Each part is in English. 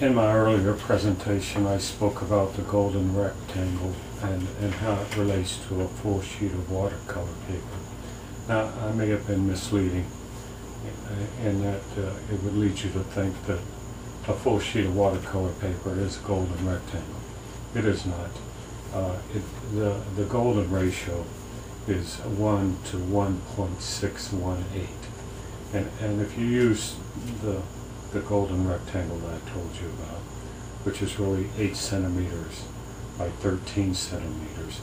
In my earlier presentation, I spoke about the golden rectangle and how it relates to a full sheet of watercolor paper. Now, I may have been misleading in that it would lead you to think that a full sheet of watercolor paper is a golden rectangle. It is not. The golden ratio is 1 to 1.618. And if you use the golden rectangle that I told you about, which is really 8 centimeters by 13 centimeters,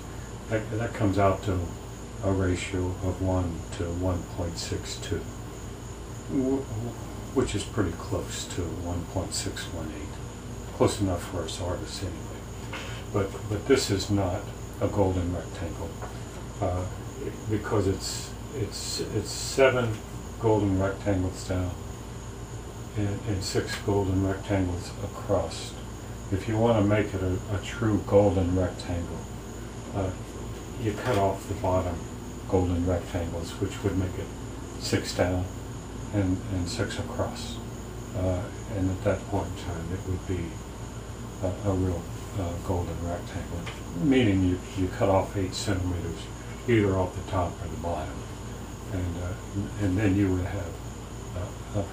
that comes out to a ratio of 1 to 1.62, which is pretty close to 1.618. Close enough for us artists anyway. But this is not a golden rectangle because it's 7 golden rectangles down and 6 golden rectangles across. If you want to make it a true golden rectangle, you cut off the bottom golden rectangles, which would make it 6 down and 6 across. And at that point in time, it would be a real golden rectangle, meaning you cut off 8 centimeters, either off the top or the bottom, and then you would have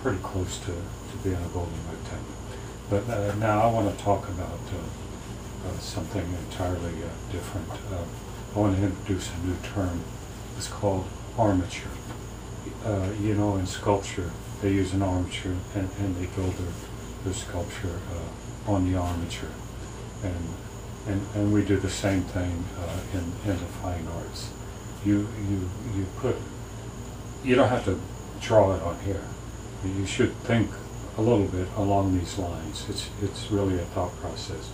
pretty close to being a golden rectangle. But now I want to talk about something entirely different. I want to introduce a new term. It's called armature. You know, in sculpture, they use an armature and they build their sculpture on the armature. And we do the same thing in the fine arts. You don't have to draw it on here. You should think a little bit along these lines. It's really a thought process.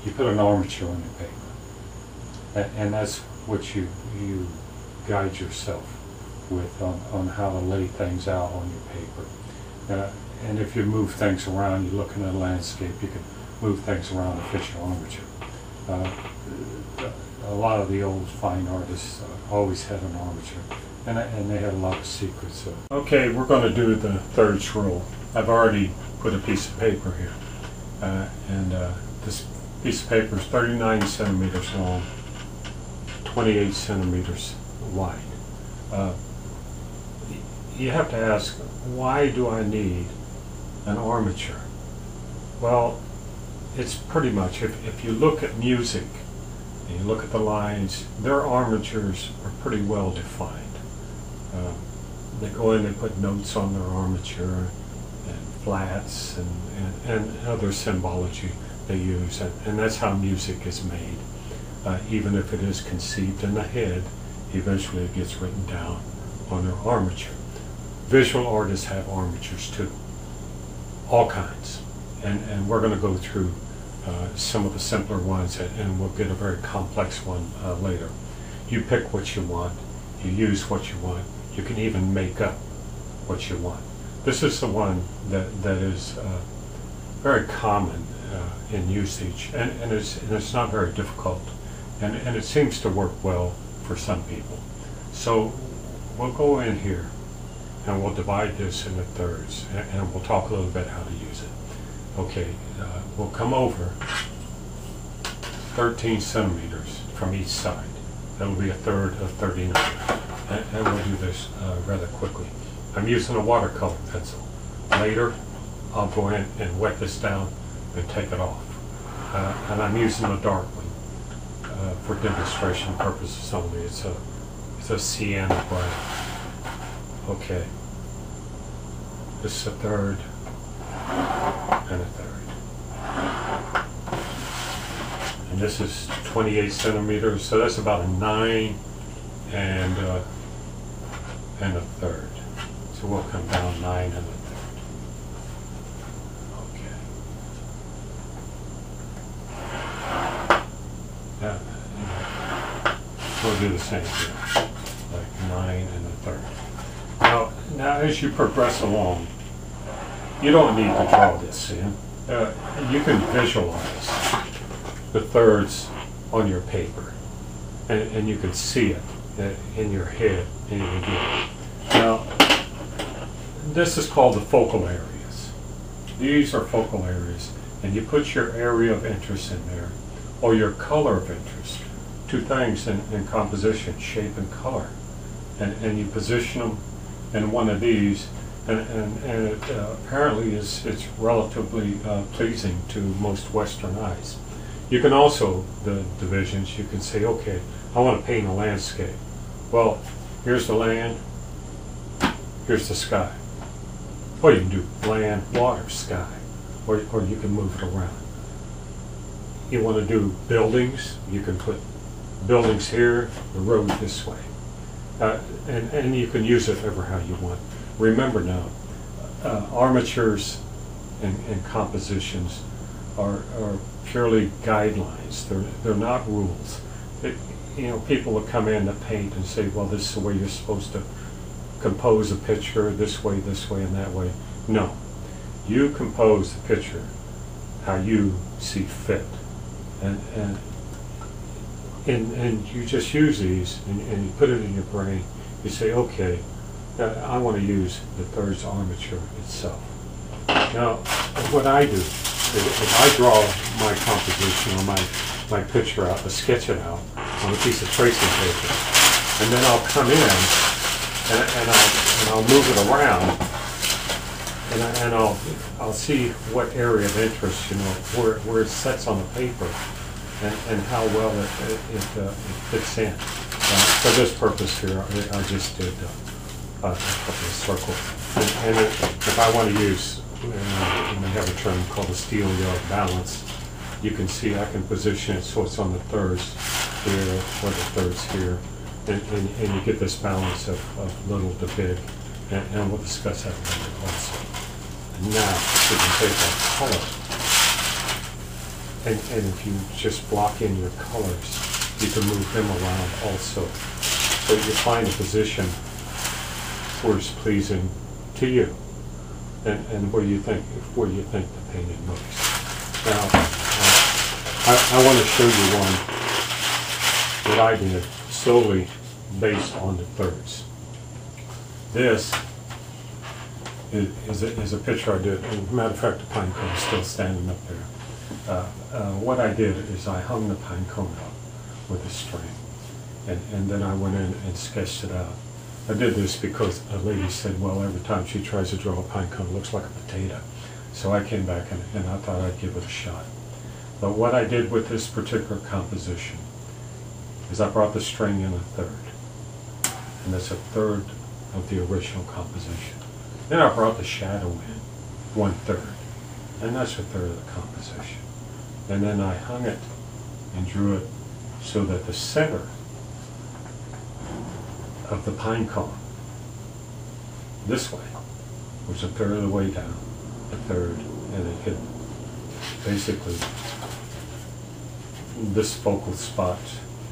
You put an armature on your paper, and that's what you guide yourself with on how to lay things out on your paper. And if you move things around, you're looking at a landscape, you can move things around to fit your armature. A lot of the old fine artists always had an armature, and they had a lot of secrets. Okay, we're going to do the thirds rule. I've already put a piece of paper here, and this piece of paper is 39 centimeters long, 28 centimeters wide. You have to ask, why do I need an armature? Well, it's pretty much, if you look at music, and you look at the lines, their armatures are pretty well defined. They go in and put notes on their armature and flats and other symbology they use, and that's how music is made. Even if it is conceived in the head, eventually it gets written down on their armature. Visual artists have armatures too, all kinds, and we're going to go through some of the simpler ones, and we'll get a very complex one later. You pick what you want, you use what you want, you can even make up what you want. This is the one that is very common in usage, and it's not very difficult, and it seems to work well for some people. So we'll go in here and we'll divide this into thirds, and we'll talk a little bit how to use it. Okay, we'll come over 13 centimeters from each side. That'll be a third of 39. And we'll do this rather quickly. I'm using a watercolor pencil. Later, I'll go in and wet this down and take it off. And I'm using a dark one for demonstration purposes only. It's a sienna black. Okay. This is a third and a third. And this is 28 centimeters, so that's about a 9 and a third. So we'll come down 9 and a third. Okay. We'll do the same here, like 9 and a third. Now as you progress along, you don't need to draw this in. You can visualize the thirds on your paper, and you can see it in your head, and you can do it. Now, this is called the focal areas. These are focal areas, and you put your area of interest in there, or your color of interest. Two things in composition, shape and color. And you position them in one of these, and it apparently it's relatively pleasing to most Western eyes. You can also, the divisions, you can say, okay, I want to paint a landscape. Well, here's the land, here's the sky. Or you can do land, water, sky, or you can move it around. You want to do buildings, you can put buildings here, the road this way. And you can use it ever how you want. Remember now, armatures and compositions are purely guidelines. They're not rules. People will come in to paint and say, well, this is the way you're supposed to compose a picture, this way, and that way. No. You compose the picture how you see fit. And you just use these, and you put it in your brain. You say, okay, I want to use the thirds armature itself. Now, what I do is if I draw my composition or my picture out, to sketch it out on a piece of tracing paper, and then I'll come in and I'll move it around, and I'll see what area of interest, where it sets on the paper, and how well it fits in. For this purpose here, I just did a couple of circles. And if I want to use, we have a term called a steel yard balance, you can see I can position it so it's on the thirds here or the thirds here, and you get this balance of little to big, and we'll discuss that later also. And now we can take our color. And if you just block in your colors, you can move them around also. So you find a position where it's pleasing to you, and where you think the painting looks. Now, I want to show you one that I did solely based on the thirds. This is a picture I did. As a matter of fact, the pine cone is still standing up there. What I did is I hung the pine cone up with a string, and then I went in and sketched it out. I did this because a lady said, well, every time she tries to draw a pine cone, it looks like a potato. So I came back and I thought I'd give it a shot. But what I did with this particular composition is I brought the string in a third, and that's a third of the original composition. Then I brought the shadow in 1/3, and that's a third of the composition. And then I hung it and drew it so that the center of the pine cone, this way, was a third of the way down, a third, and it hit basically this focal spot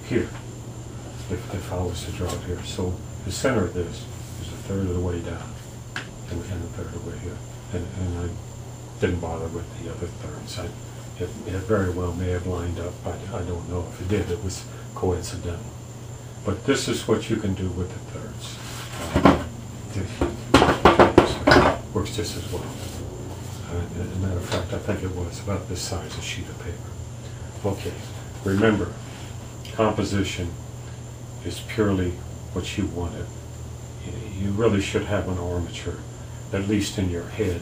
here, if I was to draw it here. So the center of this is a third of the way down, and a third of the way here. And I didn't bother with the other thirds. It very well may have lined up. I don't know if it did. It was coincidental. But this is what you can do with the thirds. Works just as well. As a matter of fact, I think it was about this size, a sheet of paper. Okay, remember, composition is purely what you wanted. You really should have an armature, at least in your head,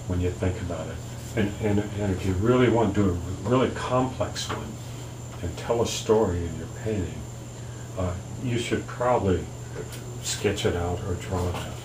when you think about it. And if you really want to do a really complex one and tell a story in your painting, you should probably sketch it out or draw it out.